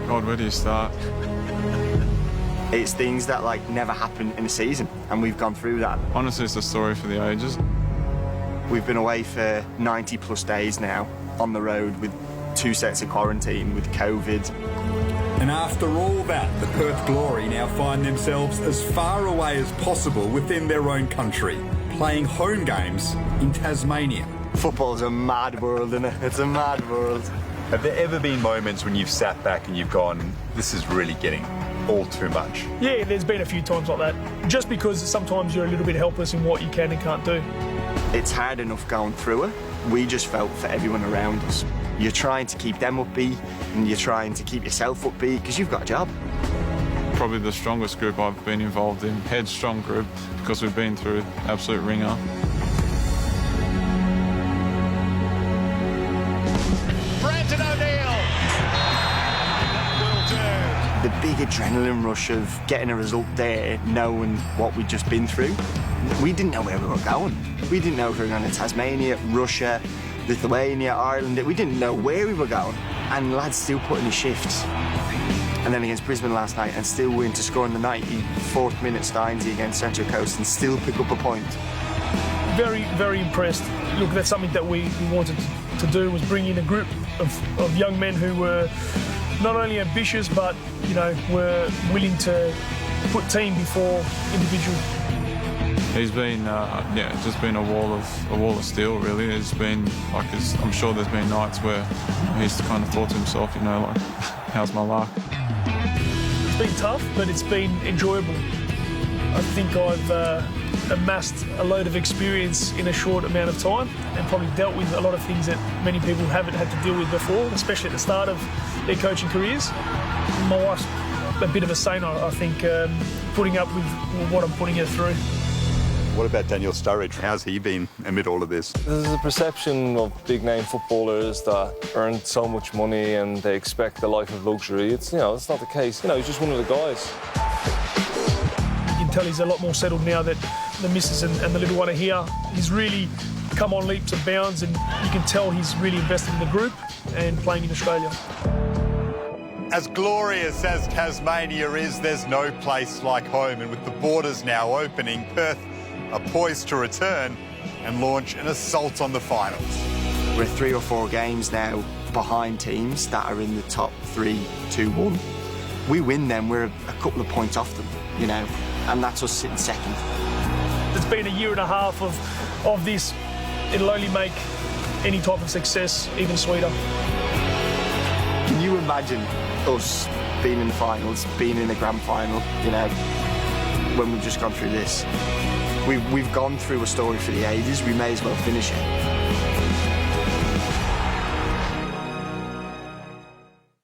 God, where do you start? It's things that never happen in a season, and we've gone through that. Honestly, it's a story for the ages. We've been away for 90 plus days now, on the road with 2 sets of quarantine, with COVID. And after all that, the Perth Glory now find themselves as far away as possible within their own country, playing home games in Tasmania. Football's a mad world, isn't it? It's a mad world. Have there ever been moments when you've sat back and you've gone, this is really getting all too much? Yeah, there's been a few times like that. Just because sometimes you're a little bit helpless in what you can and can't do. It's hard enough going through it. We just felt for everyone around us. You're trying to keep them upbeat, and you're trying to keep yourself upbeat because you've got a job. Probably the strongest group I've been involved in. Headstrong group, because we've been through absolute ringer. The big adrenaline rush of getting a result there, knowing what we'd just been through. We didn't know where we were going. We didn't know if we were going to Tasmania, Russia, Lithuania, Ireland. We didn't know where we were going. And lads still put in a shift. And then against Brisbane last night, and still win to score in the 94th minute Steinsy against Central Coast and still pick up a point. Very, very impressed. Look, that's something that we wanted to do, was bring in a group of young men who were not only ambitious, but, were willing to put team before individual. He's been, just been a wall of steel, really. It's been, I'm sure there's been nights where he's kind of thought to himself, how's my luck? It's been tough, but it's been enjoyable. I think I've amassed a load of experience in a short amount of time and probably dealt with a lot of things that many people haven't had to deal with before, especially at the start of their coaching careers. My wife's a bit of a saint, I think, putting up with what I'm putting her through. What about Daniel Sturridge? How's he been amid all of this? There's a perception of big-name footballers that earn so much money and they expect a life of luxury. It's not the case. He's just one of the guys. You can tell he's a lot more settled now that the missus and the little one are here. He's really come on leaps and bounds, and you can tell he's really invested in the group and playing in Australia. As glorious as Tasmania is, there's no place like home. And with the borders now opening, Perth are poised to return and launch an assault on the finals. We're 3 or 4 games now behind teams that are in the top 3, 2, 1. We win them, we're a couple of points off them, and that's us sitting second. It's been a year and a half of this. It'll only make any type of success even sweeter. Can you imagine us being in the finals, being in the grand final, when we've just gone through this? We've gone through a story for the ages, we may as well finish it.